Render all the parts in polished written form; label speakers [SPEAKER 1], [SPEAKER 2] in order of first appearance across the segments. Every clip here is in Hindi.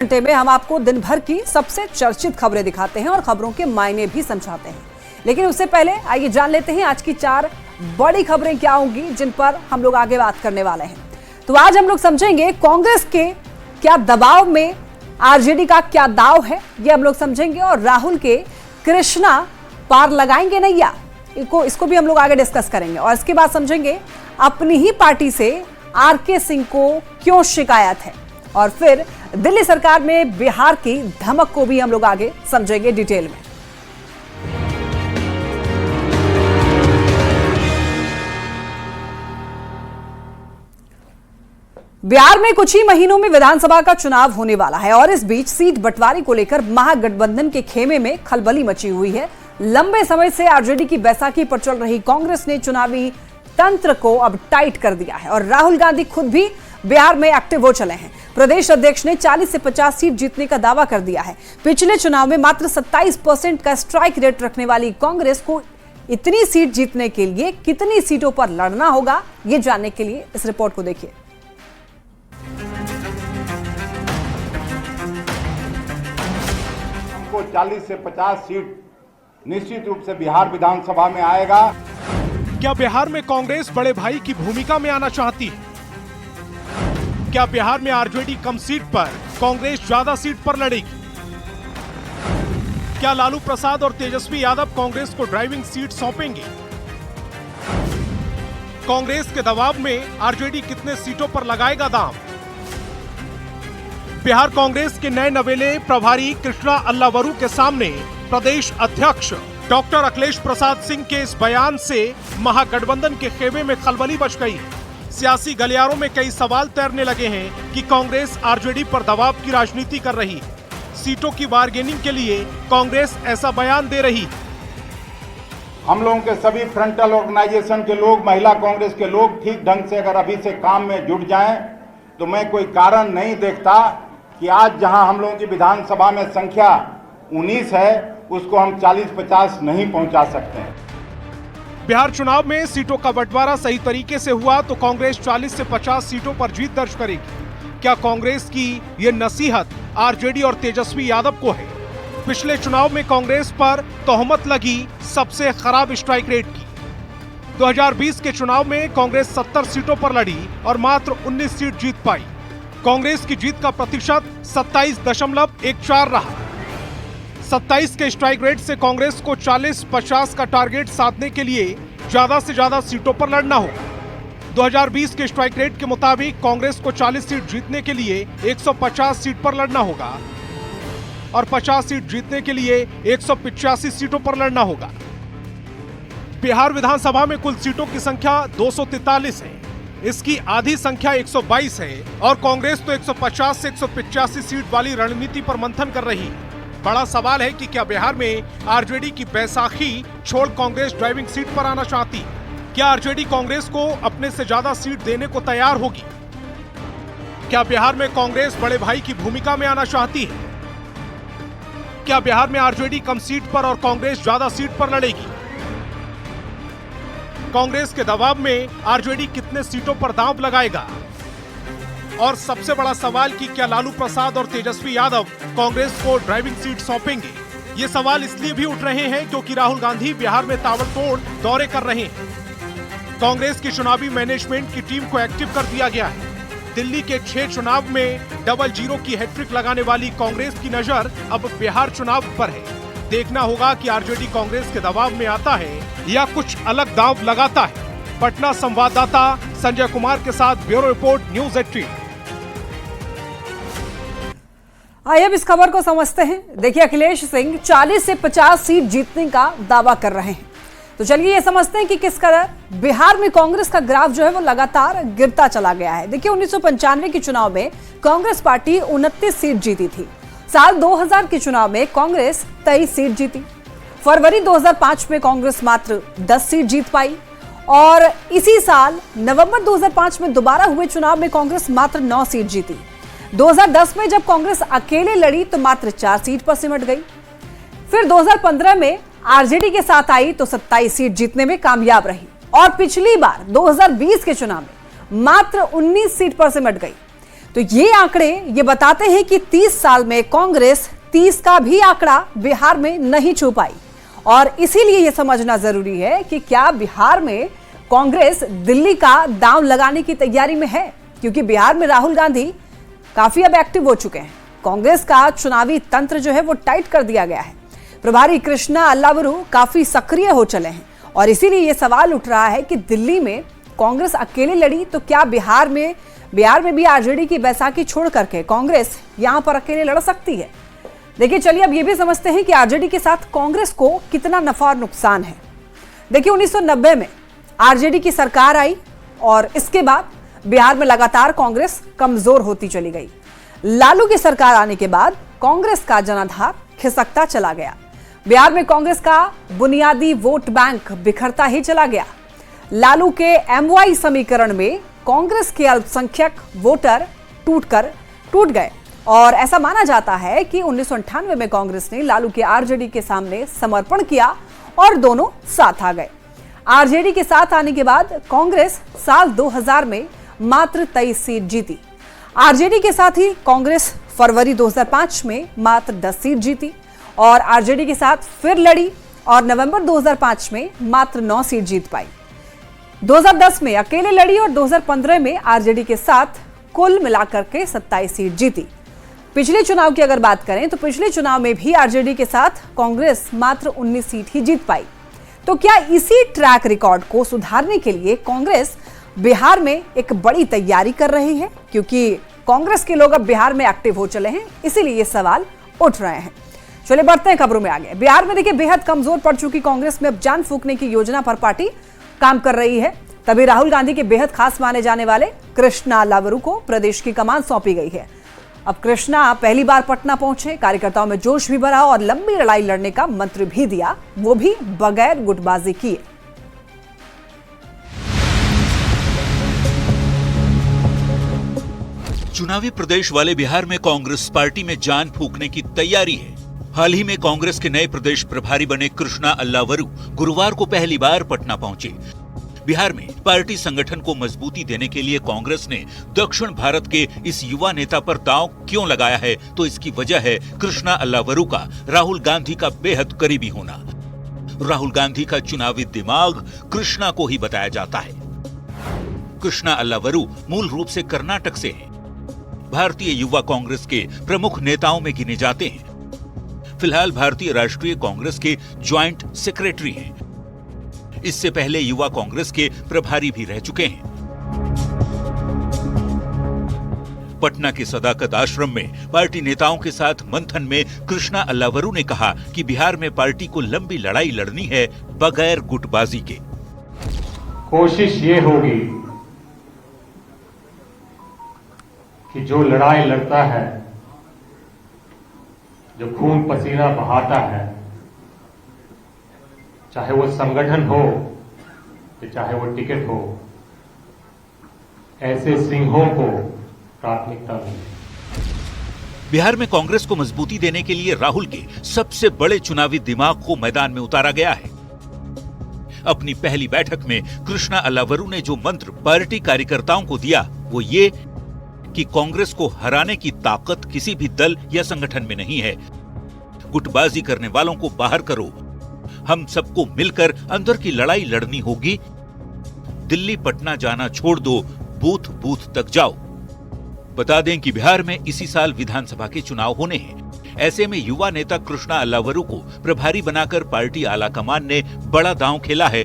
[SPEAKER 1] घंटे में हम आपको दिन भर की सबसे चर्चित खबरें दिखाते हैं और खबरों के मायने भी समझाते हैं। लेकिन उससे पहले आइए जान लेते हैं आज की 4 बड़ी खबरें क्या होंगी जिन पर हम लोग आगे बात करने वाले हैं। तो आज हम लोग समझेंगे कांग्रेस के क्या दबाव में आरजेडी का क्या दाव है, ये हम लोग समझेंगे। और राहुल के कृष्णा पार लगाएंगे नैया, इसको भी हम लोग आगे डिस्कस करेंगे। और इसके बाद समझेंगे अपनी ही पार्टी से आरके सिंह को क्यों शिकायत है। और फिर दिल्ली सरकार में बिहार की धमक को भी हम लोग आगे समझेंगे डिटेल में। बिहार में कुछ ही महीनों में विधानसभा का चुनाव होने वाला है और इस बीच सीट बंटवारे को लेकर महागठबंधन के खेमे में खलबली मची हुई है। लंबे समय से आरजेडी की बैसाखी पर चल रही कांग्रेस ने चुनावी तंत्र को अब टाइट कर दिया है और राहुल गांधी खुद भी बिहार में एक्टिव हो चले हैं। प्रदेश अध्यक्ष ने 40 से 50 सीट जीतने का दावा कर दिया है। पिछले चुनाव में मात्र 27% का स्ट्राइक रेट रखने वाली कांग्रेस को इतनी सीट जीतने के लिए कितनी सीटों पर लड़ना होगा, ये जानने के लिए इस रिपोर्ट को देखिए।
[SPEAKER 2] हमको 40 से 50 सीट निश्चित रूप से बिहार विधानसभा में आएगा।
[SPEAKER 3] क्या बिहार में कांग्रेस बड़े भाई की भूमिका में आना चाहती है? क्या बिहार में आरजेडी कम सीट पर, कांग्रेस ज्यादा सीट पर लड़ेगी? क्या लालू प्रसाद और तेजस्वी यादव कांग्रेस को ड्राइविंग सीट सौंपेंगे? कांग्रेस के दबाव में आरजेडी कितने सीटों पर लगाएगा दांव? बिहार कांग्रेस के नए नवेले प्रभारी कृष्णा अल्लावरू के सामने प्रदेश अध्यक्ष डॉक्टर अखिलेश प्रसाद सिंह के इस बयान से महागठबंधन के खेमे में खलबली मच गई है। सियासी गलियारों में कई सवाल तैरने लगे हैं कि कांग्रेस आरजेडी पर दबाव की राजनीति कर रही है। सीटों की बार्गेनिंग के लिए कांग्रेस ऐसा बयान दे रही है।
[SPEAKER 2] हम लोगों के सभी फ्रंटल ऑर्गेनाइजेशन के लोग, महिला कांग्रेस के लोग ठीक ढंग से अगर अभी से काम में जुट जाएं तो मैं कोई कारण नहीं देखता कि आज जहां हम लोगों की विधानसभा में संख्या 19 है उसको हम 40-50 नहीं पहुंचा सकते हैं।
[SPEAKER 3] बिहार चुनाव में सीटों का बंटवारा सही तरीके से हुआ तो कांग्रेस 40 से 50 सीटों पर जीत दर्ज करेगी। क्या कांग्रेस की ये नसीहत आरजेडी और तेजस्वी यादव को है? पिछले चुनाव में कांग्रेस पर तोहमत लगी सबसे खराब स्ट्राइक रेट की। 2020 के चुनाव में कांग्रेस 70 सीटों पर लड़ी और मात्र 19 सीट जीत पाई। कांग्रेस की जीत का प्रतिशत 27.14 रहा। 27 के स्ट्राइक रेट से कांग्रेस को 40-50 का टारगेट साधने के लिए ज्यादा से ज्यादा सीटों पर लड़ना होगा। 2020 के स्ट्राइक रेट के मुताबिक कांग्रेस को 40 सीट जीतने के लिए 150 सीट पर लड़ना होगा और 50 सीट जीतने के लिए 185 सीटों पर लड़ना होगा। बिहार विधानसभा में कुल सीटों की संख्या 243 है। इसकी आधी संख्या 122 है और कांग्रेस तो 150 से 185 सीट वाली रणनीति पर मंथन कर रही है। बड़ा सवाल है कि क्या बिहार में आरजेडी की बैसाखी छोड़ कांग्रेस ड्राइविंग सीट पर आना चाहती है? क्या आरजेडी कांग्रेस को अपने से ज्यादा सीट देने को तैयार होगी? क्या बिहार में कांग्रेस बड़े भाई की भूमिका में आना चाहती है? क्या बिहार में आरजेडी कम सीट पर और कांग्रेस ज्यादा सीट पर लड़ेगी? कांग्रेस के दबाव में आरजेडी कितने सीटों पर दांव लगाएगा? और सबसे बड़ा सवाल कि क्या लालू प्रसाद और तेजस्वी यादव कांग्रेस को ड्राइविंग सीट सौंपेंगे? ये सवाल इसलिए भी उठ रहे हैं क्योंकि राहुल गांधी बिहार में ताबड़तोड़ दौरे कर रहे हैं। कांग्रेस की चुनावी मैनेजमेंट की टीम को एक्टिव कर दिया गया है। दिल्ली के 6 चुनाव में 00 की हैट्रिक लगाने वाली कांग्रेस की नजर अब बिहार चुनाव पर है। देखना होगा कि आरजेडी कांग्रेस के दबाव में आता है या कुछ अलग दांव लगाता है। पटना संवाददाता संजय कुमार के साथ ब्यूरो रिपोर्ट न्यूज़ 18।
[SPEAKER 1] आइए अब इस खबर को समझते हैं। देखिए, अखिलेश सिंह 40 से 50 सीट जीतने का दावा कर रहे हैं। तो चलिए ये समझते हैं कि किस कदर बिहार में कांग्रेस का ग्राफ जो है वो लगातार गिरता चला गया है। देखिए, 1995 के चुनाव में कांग्रेस पार्टी 29 सीट जीती थी। साल 2000 के चुनाव में कांग्रेस 23 सीट जीती। फरवरी 2005 में कांग्रेस मात्र 10 सीट जीत पाई और इसी साल नवंबर 2005 में दोबारा हुए चुनाव में कांग्रेस मात्र 9 सीट जीती। 2010 में जब कांग्रेस अकेले लड़ी तो मात्र 4 सीट पर सिमट गई। फिर 2015 में आरजेडी के साथ आई तो 27 सीट जीतने में कामयाब रही और पिछली बार 2020 के चुनाव में मात्र 19 सीट पर सिमट गई। तो ये आंकड़े ये बताते हैं कि 30 साल में कांग्रेस 30 का भी आंकड़ा बिहार में नहीं छू पाई। और इसीलिए यह समझना जरूरी है कि क्या बिहार में कांग्रेस दिल्ली का दांव लगाने की तैयारी में है, क्योंकि बिहार में राहुल गांधी काफी अब एक्टिव हो चुके हैं। कांग्रेस का चुनावी तंत्र जो है वो टाइट कर दिया गया है। प्रभारी कृष्णा अल्लावरू काफी सक्रिय हो चले हैं और इसीलिए यह सवाल उठ रहा है कि दिल्ली में कांग्रेस अकेले लड़ी तो क्या बिहार में भी आरजेडी की बैसाखी छोड़ करके कांग्रेस यहां पर अकेले लड़ सकती है। देखिए, चलिए अब ये भी समझते हैं कि आरजेडी के साथ कांग्रेस को कितना नफा और नुकसान है। देखिए, 1990 में आरजेडी की सरकार आई और इसके बाद बिहार में लगातार कांग्रेस कमजोर होती चली गई। लालू की सरकार आने के बाद कांग्रेस का जनाधार खिसकता चला गया। बिहार में कांग्रेस का बुनियादी वोट बैंक बिखरता ही चला गया। लालू के एमवाई समीकरण में कांग्रेस के अल्पसंख्यक वोटर टूट गए और ऐसा माना जाता है कि 1998 में कांग्रेस ने लालू के आरजेडी के सामने समर्पण किया और दोनों साथ आ गए। आरजेडी के साथ आने के बाद कांग्रेस साल 2000 में मात्र 23 सीट जीती। आरजेडी के साथ ही कांग्रेस फरवरी 2005 में मात्र 10 सीट जीती और आरजेडी के साथ फिर लड़ी और नवंबर 2005 में मात्र 9 सीट जीत पाई। 2010 में अकेले लड़ी और 2015 में आरजेडी के साथ कुल मिलाकर के 27 सीट जीती। पिछले चुनाव की अगर बात करें तो पिछले चुनाव में भी आरजेडी के साथ कांग्रेस मात्र 19 सीट ही जीत पाई। तो क्या इसी ट्रैक रिकॉर्ड को सुधारने के लिए कांग्रेस बिहार में एक बड़ी तैयारी कर रही है, क्योंकि कांग्रेस के लोग अब बिहार में एक्टिव हो चले हैं, इसीलिए ये सवाल उठ रहे हैं। चलिए बढ़ते हैं खबरों में आगे। बिहार में देखिए बेहद कमजोर पड़ चुकी कांग्रेस में अब जान फूंकने की योजना पर पार्टी काम कर रही है। तभी राहुल गांधी के बेहद खास माने जाने वाले कृष्णा अल्लावरू को प्रदेश की कमान सौंपी गई है। अब कृष्णा पहली बार पटना पहुंचे, कार्यकर्ताओं में जोश भी भरा और लंबी लड़ाई लड़ने का मंत्र भी दिया, वो भी बगैर गुटबाजी किए।
[SPEAKER 4] चुनावी प्रदेश वाले बिहार में कांग्रेस पार्टी में जान फूंकने की तैयारी है। हाल ही में कांग्रेस के नए प्रदेश प्रभारी बने कृष्णा अल्लावरू गुरुवार को पहली बार पटना पहुंचे। बिहार में पार्टी संगठन को मजबूती देने के लिए कांग्रेस ने दक्षिण भारत के इस युवा नेता पर दांव क्यों लगाया है, तो इसकी वजह है कृष्णा अल्लावरू का राहुल गांधी का बेहद करीबी होना। राहुल गांधी का चुनावी दिमाग कृष्णा को ही बताया जाता है। कृष्णा अल्लावरू मूल रूप से कर्नाटक से हैं। भारतीय युवा कांग्रेस के प्रमुख नेताओं में गिने जाते हैं। फिलहाल भारतीय राष्ट्रीय कांग्रेस के ज्वाइंट सेक्रेटरी हैं। इससे पहले युवा कांग्रेस के प्रभारी भी रह चुके हैं। पटना के सदाकत आश्रम में पार्टी नेताओं के साथ मंथन में कृष्णा अल्लावरू ने कहा कि बिहार में पार्टी को लंबी लड़ाई लड़नी है बगैर गुटबाजी के।
[SPEAKER 5] कोशिश ये होगी कि जो लड़ाई लड़ता है, जो खून पसीना बहाता है, चाहे वो संगठन हो या चाहे वो टिकट हो, ऐसे सिंहों को प्राथमिकता मिले।
[SPEAKER 4] बिहार में कांग्रेस को मजबूती देने के लिए राहुल के सबसे बड़े चुनावी दिमाग को मैदान में उतारा गया है। अपनी पहली बैठक में कृष्णा अल्लावरू ने जो मंत्र पार्टी कार्यकर्ताओं को दिया वो ये कि कांग्रेस को हराने की ताकत किसी भी दल या संगठन में नहीं है। गुटबाजी करने वालों को बाहर करो, हम सबको मिलकर अंदर की लड़ाई लड़नी होगी। दिल्ली पटना जाना छोड़ दो, बूथ बूथ तक जाओ। बता दें कि बिहार में इसी साल विधानसभा के चुनाव होने हैं। ऐसे में युवा नेता कृष्णा अल्लावरू को प्रभारी बनाकर पार्टी आलाकमान ने बड़ा दांव खेला है।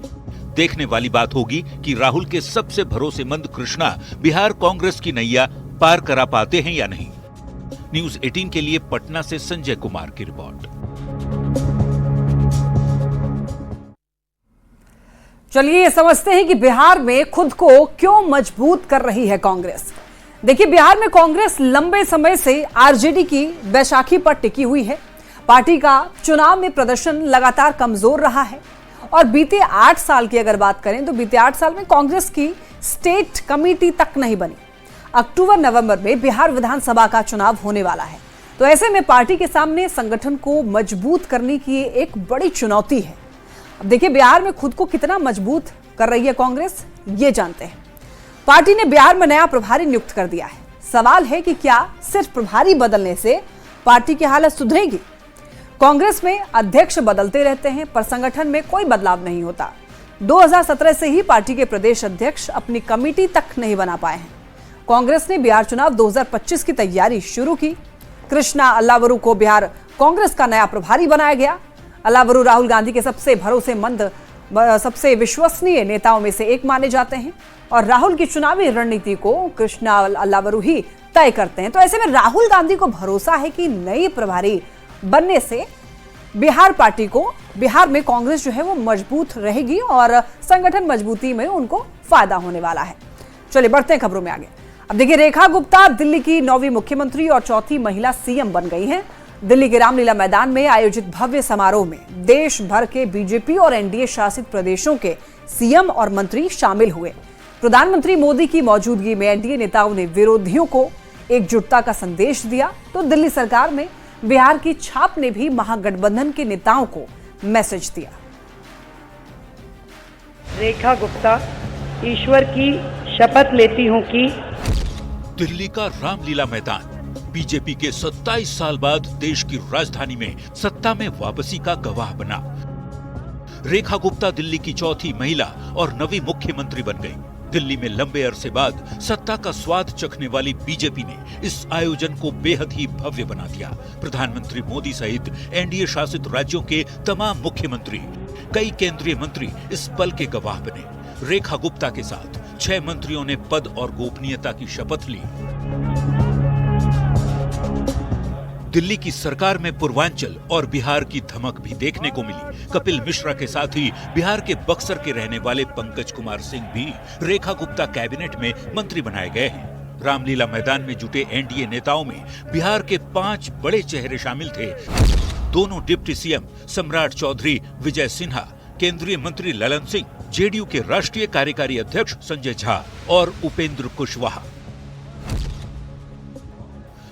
[SPEAKER 4] देखने वाली बात होगी कि राहुल के सबसे भरोसेमंद कृष्णा बिहार कांग्रेस की नैया पार करा पाते हैं या नहीं। न्यूज 18 के लिए पटना से संजय कुमार की रिपोर्ट।
[SPEAKER 1] चलिए ये समझते हैं कि बिहार में खुद को क्यों मजबूत कर रही है कांग्रेस। देखिए, बिहार में कांग्रेस लंबे समय से आरजेडी की बैसाखी पर टिकी हुई है। पार्टी का चुनाव में प्रदर्शन लगातार कमजोर रहा है और बीते 8 साल की अगर बात करें तो बीते 8 साल में कांग्रेस की स्टेट कमेटी तक नहीं बनी। अक्टूबर नवंबर में बिहार विधानसभा का चुनाव होने वाला है, तो ऐसे में पार्टी के सामने संगठन को मजबूत करने की एक बड़ी चुनौती है। अब देखिए बिहार में खुद को कितना मजबूत कर रही है कांग्रेस, ये जानते हैं। पार्टी ने बिहार में नया प्रभारी नियुक्त कर दिया है। सवाल है कि क्या सिर्फ प्रभारी बदलने से पार्टी की हालत सुधरेगी? कांग्रेस में अध्यक्ष बदलते रहते हैं पर संगठन में कोई बदलाव नहीं होता। 2017 से ही पार्टी के प्रदेश अध्यक्ष अपनी कमेटी तक नहीं बना पाए हैं। कांग्रेस ने बिहार चुनाव 2025 की तैयारी शुरू की। कृष्णा अल्लावरू को बिहार कांग्रेस का नया प्रभारी बनाया गया। अल्लावरू राहुल गांधी के सबसे भरोसेमंद, सबसे विश्वसनीय नेताओं में से एक माने जाते हैं और राहुल की चुनावी रणनीति को कृष्णा अल्लावरू ही तय करते हैं। तो ऐसे में राहुल गांधी को भरोसा है कि नई प्रभारी बनने से बिहार पार्टी को, बिहार में कांग्रेस जो है वो मजबूत रहेगी और संगठन मजबूती में उनको फायदा होने वाला है। चलिए बढ़ते हैं खबरों में आगे। अब देखिए, रेखा गुप्ता दिल्ली की 9वीं मुख्यमंत्री और 4थी महिला सीएम बन गई हैं। दिल्ली के रामलीला मैदान में आयोजित भव्य समारोह में देश भर के बीजेपी और एनडीए शासित प्रदेशों के सीएम और मंत्री शामिल हुए। प्रधानमंत्री मोदी की मौजूदगी में एनडीए नेताओं ने विरोधियों को एकजुटता का संदेश दिया। तो दिल्ली सरकार में बिहार की छाप ने भी महागठबंधन के नेताओं को मैसेज दिया।
[SPEAKER 6] रेखा गुप्ता, ईश्वर की शपथ लेती हूं कि
[SPEAKER 4] दिल्ली का रामलीला मैदान बीजेपी के 27 साल बाद देश की राजधानी में सत्ता में वापसी का गवाह बना। रेखा गुप्ता दिल्ली की 4थी महिला और 9वीं मुख्यमंत्री बन गई। दिल्ली में लंबे अरसे बाद सत्ता का स्वाद चखने वाली बीजेपी ने इस आयोजन को बेहद ही भव्य बना दिया। प्रधानमंत्री मोदी सहित एनडीए शासित राज्यों के तमाम मुख्यमंत्री, कई केंद्रीय मंत्री इस पल के गवाह बने। रेखा गुप्ता के साथ 6 मंत्रियों ने पद और गोपनीयता की शपथ ली। दिल्ली की सरकार में पूर्वांचल और बिहार की धमक भी देखने को मिली। कपिल मिश्रा के साथ ही बिहार के बक्सर के रहने वाले पंकज कुमार सिंह भी रेखा गुप्ता कैबिनेट में मंत्री बनाए गए हैं। रामलीला मैदान में जुटे एनडीए नेताओं में बिहार के 5 बड़े चेहरे शामिल थे। दोनों डिप्टी सीएम सम्राट चौधरी, विजय सिन्हा, केंद्रीय मंत्री ललन सिंह, जेडीयू के राष्ट्रीय कार्यकारी अध्यक्ष संजय झा और उपेंद्र कुशवाहा।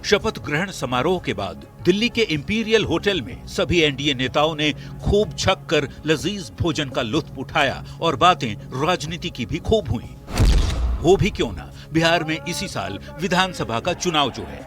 [SPEAKER 4] शपथ ग्रहण समारोह के बाद दिल्ली के इंपीरियल होटल में सभी एनडीए नेताओं ने खूब छक कर लजीज भोजन का लुत्फ उठाया और बातें राजनीति की भी खूब हुई। वो भी क्यों ना, बिहार में इसी साल विधानसभा का चुनाव जो है,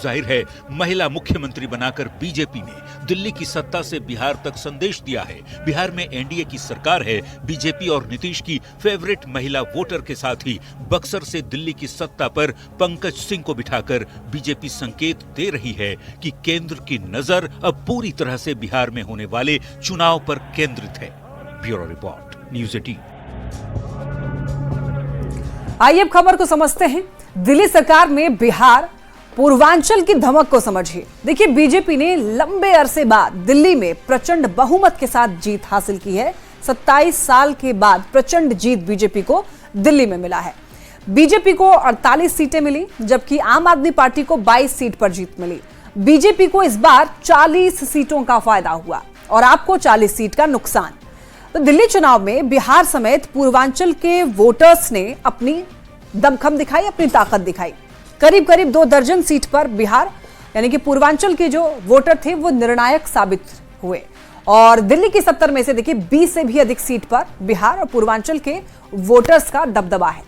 [SPEAKER 4] जाहिर है महिला मुख्यमंत्री बनाकर बीजेपी ने दिल्ली की सत्ता से बिहार तक संदेश दिया है। बिहार में एनडीए की सरकार है। बीजेपी और नीतीश की फेवरेट महिला वोटर के साथ ही बक्सर से दिल्ली की सत्ता पर पंकज सिंह को बिठाकर बीजेपी संकेत दे रही है कि केंद्र की नजर अब पूरी तरह से बिहार में होने वाले चुनाव पर केंद्रित है। Bureau report, news 18।
[SPEAKER 1] आइए अब खबर को समझते हैं। दिल्ली सरकार में बिहार पूर्वांचल की धमक को समझिए। देखिए, बीजेपी ने लंबे अरसे बाद दिल्ली में प्रचंड बहुमत के साथ जीत हासिल की है। 27 साल के बाद प्रचंड जीत बीजेपी को दिल्ली में मिला है। बीजेपी को 48 सीटें मिली जबकि आम आदमी पार्टी को 22 सीट पर जीत मिली। बीजेपी को इस बार 40 सीटों का फायदा हुआ और आपको 40 सीट का नुकसान। तो दिल्ली चुनाव में बिहार समेत पूर्वांचल के वोटर्स ने अपनी दमखम दिखाई, अपनी ताकत दिखाई। करीब करीब 2 दर्जन सीट पर बिहार यानी कि पूर्वांचल के जो वोटर थे वो निर्णायक साबित हुए और दिल्ली की 70 में से देखिए 20 से भी अधिक सीट पर बिहार और पूर्वांचल के वोटर्स का दबदबा है।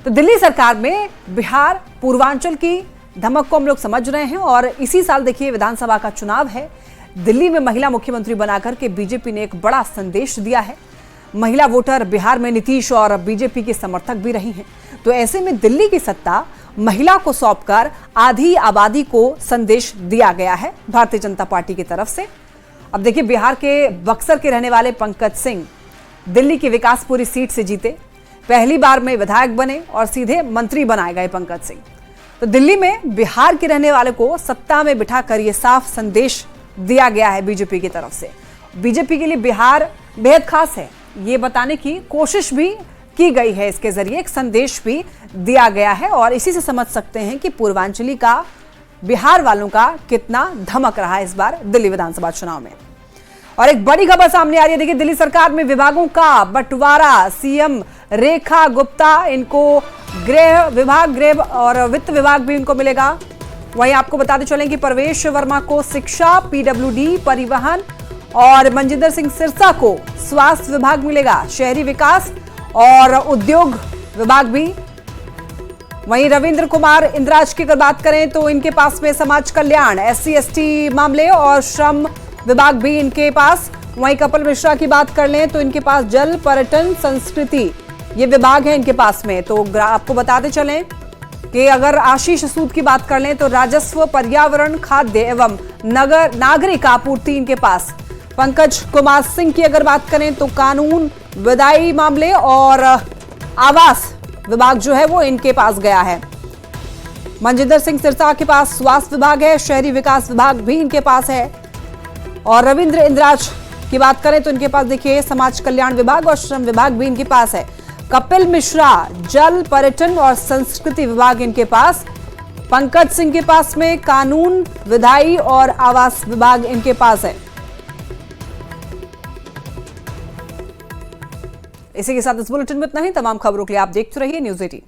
[SPEAKER 1] तो दिल्ली सरकार में बिहार पूर्वांचल की धमक को हम लोग समझ रहे हैं और इसी साल देखिए विधानसभा का चुनाव है। दिल्ली में महिला मुख्यमंत्री बनाकर के बीजेपी ने एक बड़ा संदेश दिया है। महिला वोटर बिहार में नीतीश और बीजेपी के समर्थक भी रही हैं। तो ऐसे में दिल्ली की सत्ता महिला को सौंपकर आधी आबादी को संदेश दिया गया है भारतीय जनता पार्टी की तरफ से। अब देखिए, बिहार के बक्सर के रहने वाले पंकज सिंह दिल्ली की विकासपुरी सीट से जीते। पहली बार में विधायक बने और सीधे मंत्री बनाए गए पंकज सिंह। तो दिल्ली में बिहार के रहने वाले को सत्ता में बिठाकर यह साफ संदेश दिया गया है बीजेपी की तरफ से। बीजेपी के लिए बिहार बेहद खास है, ये बताने की कोशिश भी की गई है। इसके जरिए एक संदेश भी दिया गया है और इसी से समझ सकते हैं कि पूर्वांचली का, बिहार वालों का कितना धमक रहा है इस बार दिल्ली विधानसभा चुनाव में। और एक बड़ी खबर सामने आ रही है। देखिए, दिल्ली सरकार में विभागों का बंटवारा। सीएम रेखा गुप्ता, इनको गृह विभाग, गृह और वित्त विभाग भी इनको मिलेगा। वहीं आपको बताते चलें कि प्रवेश वर्मा को शिक्षा, पीडब्ल्यूडी, परिवहन और मनजिंदर सिंह सिरसा को स्वास्थ्य विभाग मिलेगा। शहरी विकास और उद्योग विभाग भी वहीं रविंद्र कुमार इंद्राज की अगर बात करें तो इनके पास में समाज कल्याण, SC/ST मामले और श्रम विभाग भी इनके पास। वहीं कपिल मिश्रा की बात कर लें तो इनके पास जल, पर्यटन, संस्कृति ये विभाग है इनके पास में। तो आपको बताते चलें कि अगर आशीष सूद की बात कर लें तो राजस्व, पर्यावरण, खाद्य एवं नागरिक आपूर्ति इनके पास। पंकज कुमार सिंह की अगर बात करें तो कानून, विधायी मामले और आवास विभाग जो है वो इनके पास गया है। मनजिंदर सिंह सिरसा के पास स्वास्थ्य विभाग है, शहरी विकास विभाग भी इनके पास है। और रविंद्र इंद्राज की बात करें तो इनके पास देखिए समाज कल्याण विभाग और श्रम विभाग भी इनके पास है। कपिल मिश्रा जल, पर्यटन और संस्कृति विभाग इनके पास। पंकज सिंह के पास में कानून, विधायी और आवास विभाग इनके पास है। इसी के साथ इस बुलेटिन में इतना ही। तमाम खबरों के लिए आप देखते रहिए News 18।